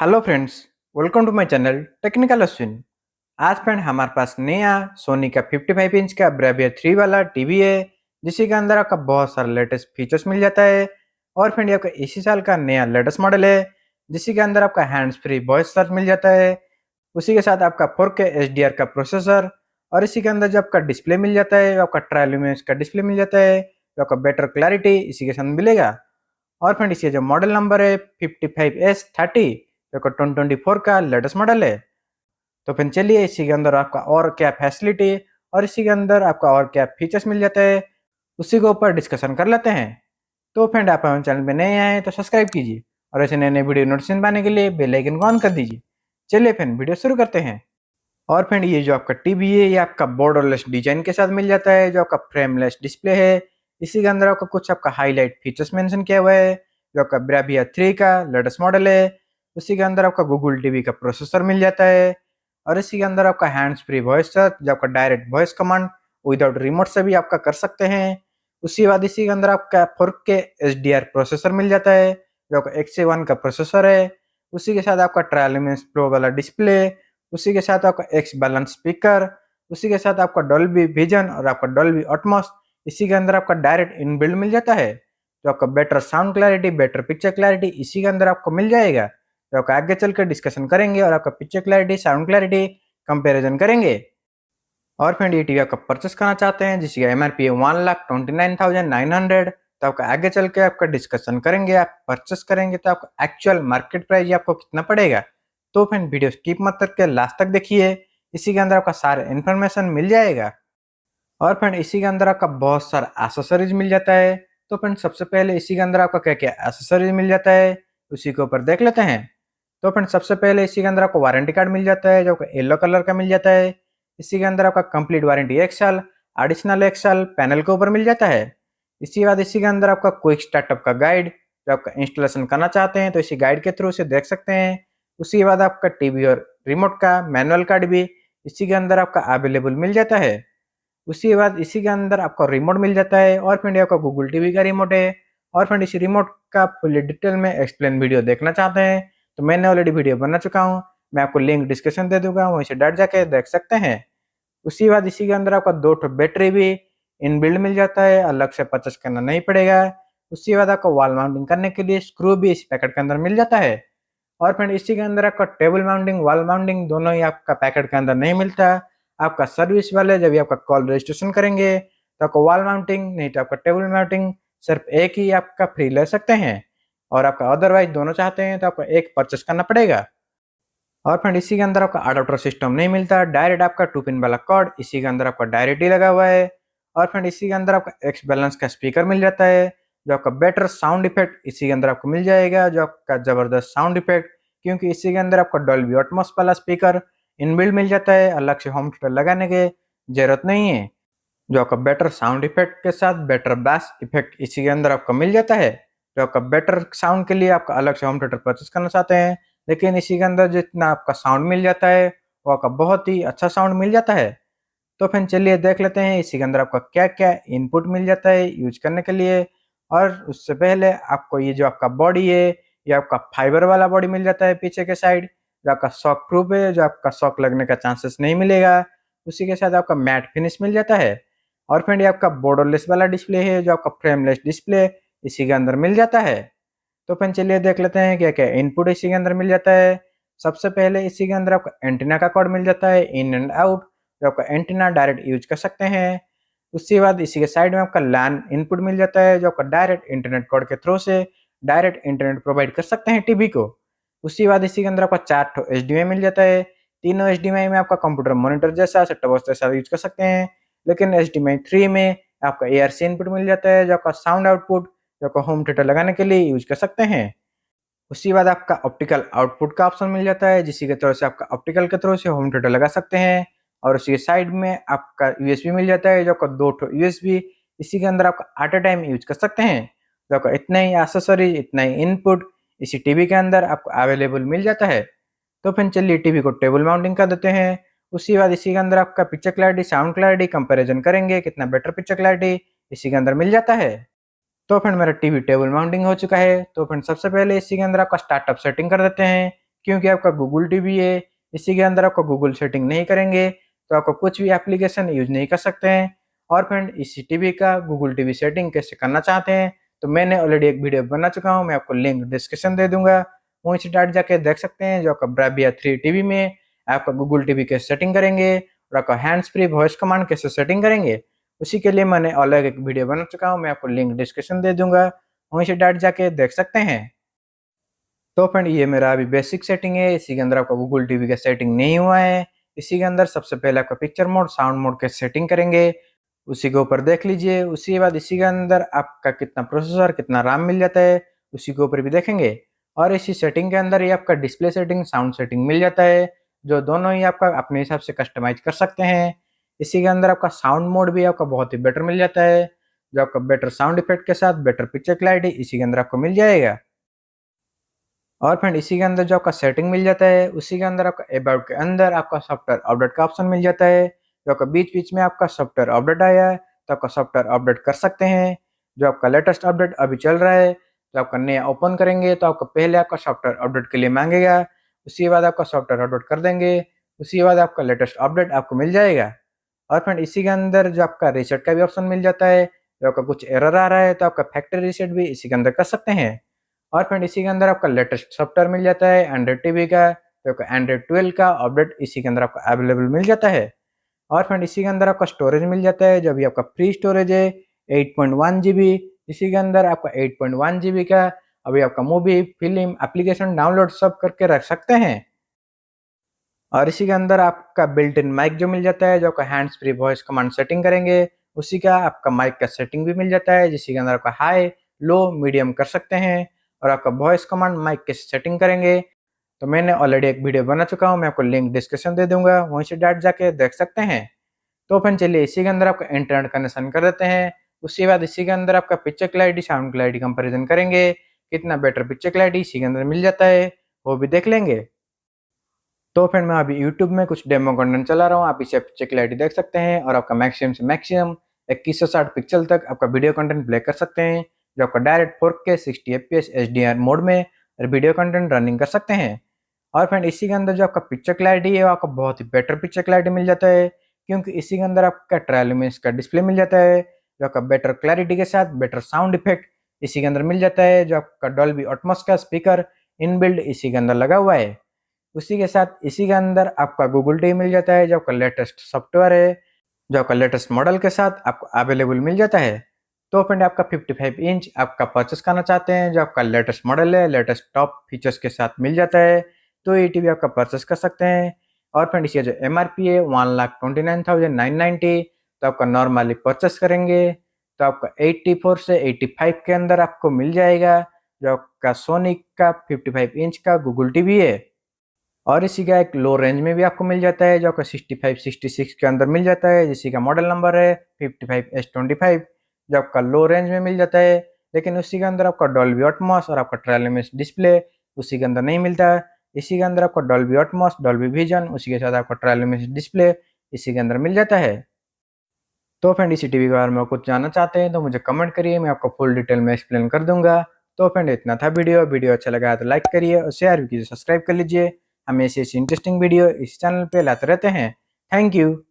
Hello friends, welcome to my channel technical Ashwin. आज friend हमारे पास नया सोनी का 55 इंच का ब्रेवियर 3 वाला टीवी है, जिसके अंदर आपका बहुत सारा लेटेस्ट फीचर्स मिल जाता है। और फ्रेंड ये आपका इसी साल का नया लेटेस्ट मॉडल है, जिसके अंदर आपका हैंड्स फ्री वॉइस सर्च मिल जाता है। उसी के साथ आपका 4K HDR का प्रोसेसर, और इसी के अंदर जो आपका डिस्प्ले मिल जाता है, आपका ट्रायल इमेज का डिस्प्ले मिल जाता है, जो आपका बेटर क्लैरिटी इसी के साथ मिलेगा। और फ्रेंड इसके जो मॉडल नंबर है 55S30, जो कि 2024 का लेटेस्ट मॉडल है। तो फिर चलिए इसी के अंदर आपका और क्या फैसिलिटी और इसी के अंदर आपका और क्या फीचर्स मिल जाता है, उसी के ऊपर डिस्कशन कर लेते हैं। तो फ्रेंड आप हमारे चैनल में नए आए तो सब्सक्राइब कीजिए, और ऐसे नए नए वीडियो नोटिफिकेशन पाने के लिए बेल आइकन को ऑन कर दीजिए। चलिए फ्रेंड वीडियो शुरू करते हैं। और फ्रेंड ये जो आपका टीवी है, ये आपका बॉर्डरलेस डिजाइन के साथ मिल जाता है, जो आपका फ्रेमलेस डिस्प्ले है। इसी के अंदर आपका कुछ आपका हाईलाइट फीचर्स मेंशन किया हुआ है, जो आपका ब्रेविया 3 का लेटेस्ट मॉडल है। उसी के अंदर आपका गूगल टीवी का प्रोसेसर मिल जाता है, और इसी के अंदर आपका हैंड्स फ्री वॉइस सर्च, जो आपका direct voice command without remote से भी आपका कर सकते हैं। उसी बाद इसी के अंदर आपका 4K HDR प्रोसेसर मिल जाता है, जो आपका X1 का प्रोसेसर है। उसी के साथ आपका ट्रायल इमेज प्रो वाला डिस्प्ले, उसी के साथ आपका एक्स बैलेंस स्पीकर, उसी के साथ आपका डॉल्बी विजन और आपका डॉल्बी एटमॉस। इसी के अंदर आपका डायरेक्ट इनबिल्ड मिल जाता है, जो आपका better sound clarity, better picture clarity इसी के अंदर आपको मिल जाएगा। तो आपका आगे चलकर डिस्कशन करेंगे और आपका picture clarity, sound clarity comparison करेंगे। और फ्रेंड ये टीवी आपका परचेस करना चाहते हैं जिसकी MRP है 1,29,900, तो आपका आगे चल के आपका डिस्कशन करेंगे। आप परचेस करेंगे तो आपका एक्चुअल मार्केट प्राइस आपको कितना पड़ेगा। तो फ्रेंड वीडियो स्किप मत करके लास्ट तक देखिए, इसी के अंदर आपका सारा इन्फॉर्मेशन मिल जाएगा। और फ्रेंड इसी के अंदर आपका बहुत सारा एसेसरीज मिल जाता है। तो फ्रेंड सबसे पहले इसी के अंदर आपका क्या क्या एसेसरीज मिल जाता है, उसी के ऊपर देख लेते हैं। तो फ्रेंड सबसे पहले इसी के अंदर आपको वारंटी कार्ड मिल जाता है, जो येलो कलर का मिल जाता है। इसी के अंदर आपका कंप्लीट वारंटी 1 साल, एडिशनल 1 साल पैनल के ऊपर मिल जाता है। इसी बाद इसी के अंदर आपका क्विक स्टार्टअप का गाइड, जो आपका इंस्टॉलेशन करना चाहते हैं तो इसी गाइड के थ्रू से देख सकते हैं। उसी के बाद आपका टीवी और रिमोट का मैनुअल कार्ड भी इसी के अंदर आपका अवेलेबल मिल जाता है। उसी के बाद इसी के अंदर आपको रिमोट मिल जाता है, और फ्रेंड आपका गूगल टीवी का रिमोट है। और फ्रेंड इसी रिमोट का फुल डिटेल में एक्सप्लेन वीडियो देखना चाहते हैं तो मैंने ऑलरेडी वीडियो बना चुका हूँ, मैं आपको लिंक डिस्क्रिप्शन दे दूंगा, वहीं से डायरेक्ट जाके देख सकते हैं। उसी बाद इसी के अंदर आपका 2 बैटरी भी इनबिल्ड मिल जाता है, अलग से परचेस करना नहीं पड़ेगा। उसके बाद आपको वॉल माउंटिंग करने के लिए स्क्रू भी इस पैकेट के अंदर मिल जाता है। और फ्रेंड इसी के अंदर आपका टेबल माउंटिंग, वॉल माउंटिंग दोनों ही आपका पैकेट के अंदर नहीं मिलता। आपका सर्विस वाले जब भी आपका कॉल रजिस्ट्रेशन करेंगे तो आपको वॉल माउंटिंग नहीं तो आपका टेबल माउंटिंग सिर्फ एक ही आपका फ्री ले सकते हैं, और आपका अदरवाइज दोनों चाहते हैं तो आपको एक परचेस करना पड़ेगा। और फ्रेंड इसी के अंदर आपका अडाप्टर सिस्टम नहीं मिलता, डायरेक्ट आपका 2 पिन वाला कॉर्ड इसी के अंदर आपका डायरेक्ट ही लगा हुआ है। और फ्रेंड इसी के अंदर आपका एक्स बैलेंस का स्पीकर मिल जाता है, जो आपका बेटर साउंड इफेक्ट इसी के अंदर आपको मिल जाएगा, जो आपका जबरदस्त साउंड इफेक्ट, क्योंकि इसी के अंदर आपका डॉल्बी एटमॉस वाला स्पीकर इनबिल्ट मिल जाता है, अलग से होम थिएटर लगाने की जरूरत नहीं है। जो आपका बेटर साउंड इफेक्ट के साथ बेटर बैस इफेक्ट इसी के अंदर आपको मिल जाता है। जो आपका बेटर साउंड के लिए आपका अलग से होम थिएटर परचेस करना चाहते हैं, लेकिन इसी के अंदर जितना आपका साउंड मिल जाता है वो आपका बहुत ही अच्छा साउंड मिल जाता है। तो फिर चलिए देख लेते हैं इसी के अंदर आपका क्या क्या इनपुट मिल जाता है यूज करने के लिए। और उससे पहले आपको ये जो आपका बॉडी है, ये आपका फाइबर वाला बॉडी मिल जाता है पीछे के साइड, जो आपका शॉक प्रूफ है, जो आपका शॉक लगने का चांसेस नहीं मिलेगा। उसी के साथ आपका मैट फिनिश मिल जाता है। और फ्रेंड ये आपका बॉर्डरलेस वाला डिस्प्ले है, जो आपका फ्रेमलेस डिस्प्ले इसी के अंदर मिल जाता है। तो फिर चलिए देख लेते हैं क्या क्या इनपुट इसी के अंदर मिल जाता है। सबसे पहले इसी के अंदर आपका एंटीना का कॉर्ड मिल जाता है इन एंड आउट, जो आपका एंटीना डायरेक्ट यूज कर सकते हैं। उसके बाद इसी के साइड में आपका लैन इनपुट मिल जाता है, जो आपका डायरेक्ट इंटरनेट कॉर्ड के थ्रू से डायरेक्ट इंटरनेट प्रोवाइड कर सकते हैं टीवी को। उसके बाद इसी के अंदर आपका 4 HDMI मिल जाता है। तीनों HDMI में आपका कंप्यूटर मॉनिटर जैसा, सेटअप बॉक्स जैसा यूज कर सकते हैं, लेकिन HDMI 3 में आपका ARC इनपुट मिल जाता है, जो आपका साउंड आउटपुट, जो आपका होम थिएटर लगाने के लिए यूज कर सकते हैं। उसके बाद आपका ऑप्टिकल आउटपुट का ऑप्शन मिल जाता है, जिसकी के थ्रू से आपका ऑप्टिकल के थ्रू से होम थिएटर लगा सकते हैं। और उसी के साइड में आपका USB मिल जाता है, जो आपका 2 USB इसी के अंदर आपका एट अ टाइम यूज कर सकते हैं। जो आपका इतना ही एक्सेसरीज, इतना ही इनपुट इसी टीवी के अंदर आपको अवेलेबल मिल जाता है। तो फिर चलिए टीवी को टेबल माउंटिंग कर देते हैं। उसके बाद इसी के अंदर आपका picture clarity, sound clarity comparison करेंगे, कितना बेटर पिक्चर क्लैरिटी इसी के अंदर मिल जाता है। तो फ्रेंड मेरा टीवी टेबल माउंटिंग हो चुका है। तो फ्रेंड सबसे पहले इसी के अंदर आपका स्टार्टअप सेटिंग कर देते हैं क्योंकि आपका गूगल टीवी है, इसी के अंदर आपका गूगल सेटिंग नहीं करेंगे तो आपको कुछ भी एप्लीकेशन यूज नहीं कर सकते हैं। और फ्रेंड इसी टीवी का गूगल टीवी सेटिंग कैसे करना चाहते हैं तो मैंने ऑलरेडी एक वीडियो बना चुका हूँ, मैं आपको लिंक डिस्क्रिप्शन दे दूंगा, वहीं से डायरेक्ट जाके देख सकते हैं। जो आपका ब्राविया 3 टीवी में आपका गूगल टीवी कैसे सेटिंग करेंगे और आपका हैंड्स फ्री वॉइस कमांड कैसे सेटिंग करेंगे, उसी के लिए मैंने अलग एक वीडियो बना चुका हूँ, मैं आपको लिंक डिस्क्रिप्शन दे दूंगा, वहीं से डायरेक्ट जाके देख सकते हैं। तो फ्रेंड ये मेरा अभी बेसिक सेटिंग है, इसी के अंदर आपका गूगल टीवी का सेटिंग नहीं हुआ है। इसी के अंदर सबसे पहले आपका पिक्चर मोड साउंड मोड के सेटिंग करेंगे, उसी के ऊपर देख लीजिए। उसी के बाद इसी के अंदर आपका कितना प्रोसेसर कितना रैम मिल जाता है उसी के ऊपर भी देखेंगे। और इसी सेटिंग के अंदर ही आपका डिस्प्ले सेटिंग साउंड सेटिंग मिल जाता है, जो दोनों ही आपका अपने हिसाब से कस्टमाइज कर सकते हैं। इसी के अंदर आपका साउंड मोड भी आपका बहुत ही बेटर मिल जाता है, जो आपका बेटर साउंड इफेक्ट के साथ बेटर पिक्चर क्लैरिटी इसी के अंदर आपको मिल जाएगा। और फ्रेंड इसी के अंदर जो आपका सेटिंग मिल जाता है उसी के अंदर आपका अबाउट के अंदर आपका सॉफ्टवेयर अपडेट का ऑप्शन मिल जाता है। जो आपका बीच बीच में आपका सॉफ्टवेयर अपडेट आया है तो आपका सॉफ्टवेयर अपडेट कर सकते हैं। जो आपका लेटेस्ट अपडेट अभी चल रहा है तो आपका नया ओपन करेंगे तो आपका पहले आपका सॉफ्टवेयर अपडेट के लिए मांगेगा, उसके बाद आपका सॉफ्टवेयर अपडेट कर देंगे, उसके बाद आपका लेटेस्ट अपडेट आपको मिल जाएगा। और फ्रेंड इसी के अंदर जो आपका रीसेट का भी ऑप्शन मिल जाता है, जो आपका कुछ एरर आ रहा है तो आपका फैक्ट्री रीसेट भी इसी के अंदर कर सकते हैं। और फ्रेंड इसी के अंदर आपका लेटेस्ट सॉफ्टवेयर मिल जाता है एंड्रॉइड टीवी का, तो आपका एंड्रॉइड 12 का अपडेट इसी के अंदर आपको अवेलेबल मिल जाता है। और फ्रेंड इसी के अंदर आपका स्टोरेज मिल जाता है, जो अभी आपका फ्री स्टोरेज है 8.1 GB। इसी के अंदर आपका 8.1 GB का अभी आपका मूवी फिल्म एप्लीकेशन डाउनलोड सब करके रख सकते हैं। और इसी के अंदर आपका बिल्ट इन माइक जो मिल जाता है, जो आपका hands free voice command setting करेंगे उसी का आपका माइक का सेटिंग भी मिल जाता है, जिसके अंदर आपका हाई लो मीडियम कर सकते हैं। और आपका वॉइस कमांड माइक के सेटिंग करेंगे तो मैंने ऑलरेडी एक वीडियो बना चुका हूँ, मैं आपको लिंक डिस्क्रिप्शन दे दूंगा, वहीं से डायरेक्ट जाके देख सकते हैं। तो फिर चलिए इसी के अंदर आपका इंटरनेट कनेक्शन कर देते हैं। उसके बाद इसी के अंदर आपका picture clarity sound clarity comparison करेंगे, कितना बेटर पिक्चर क्लैरिटी इसी के अंदर मिल जाता है वो भी देख लेंगे। तो फिर मैं अभी यूट्यूब में कुछ डेमो कंटेंट चला रहा हूँ, आप इसे पिक्चर क्लैरिटी देख सकते हैं और आपका मैक्सिमम से मैक्सिमम 2160 पिक्सल तक आपका वीडियो कंटेंट प्ले कर सकते हैं, जो आपका direct 4K 60 FPS HDR mode में और वीडियो कंटेंट रनिंग कर सकते हैं। और फ्रेंड इसी के अंदर जो आपका पिक्चर क्लैरिटी है वो आपका बहुत ही बेटर पिक्चर क्लैरिटी मिल जाता है, क्योंकि इसी के अंदर आपका ट्रायल इमेज का डिस्प्ले मिल जाता है, जो आपका बेटर क्लैरिटी के साथ बेटर साउंड इफेक्ट इसी के अंदर मिल जाता है। जो आपका डॉल्बी एटमॉस का स्पीकर इनबिल्ड इसी के अंदर लगा हुआ है। उसी के साथ इसी के अंदर आपका गूगल टीवी मिल जाता है, जो आपका लेटेस्ट सॉफ्टवेयर है, जो आपका लेटेस्ट मॉडल के साथ आपको अवेलेबल मिल जाता है। तो फ्रेंड आपका 55 इंच आपका परचेस करना चाहते हैं, जो आपका लेटेस्ट मॉडल है लेटेस्ट टॉप फीचर्स के साथ मिल जाता है, तो ये टीवी आपका परचेस कर सकते हैं। और फ्रेंड इसका जो MRP है 1,29,990, तो आपका नॉर्मली परचेस करेंगे तो आपका 84 से 85 के अंदर आपको मिल जाएगा, जो आपका सोनी का 55 इंच का गूगल टीवी है। और इसी का एक लो रेंज में भी आपको मिल जाता है, जो आपका 65-66 के अंदर मिल जाता है, जिसी का मॉडल नंबर है 55S25, जो आपका लो रेंज में मिल जाता है। लेकिन उसी के अंदर आपका डॉल्बी एटमॉस और आपका ट्रायल इमेज डिस्प्ले उसी के अंदर नहीं मिलता है। इसी के अंदर आपका डॉल्बी एटमॉस डॉल्बी विजन उसी के साथ आपका ट्रायल इमेज डिस्प्ले इसी के अंदर मिल जाता है। तो फ्रेंड इसी टीवी के बारे में कुछ जानना चाहते हैं तो मुझे कमेंट करिए, मैं आपको फुल डिटेल में एक्सप्लेन कर दूंगा। तो फ्रेंड इतना था वीडियो अच्छा लगा तो लाइक करिए और शेयर भी कीजिए, सब्सक्राइब कर लीजिए, हमें ऐसी इंटरेस्टिंग वीडियो इस चैनल पे लाते रहते हैं। Thank you.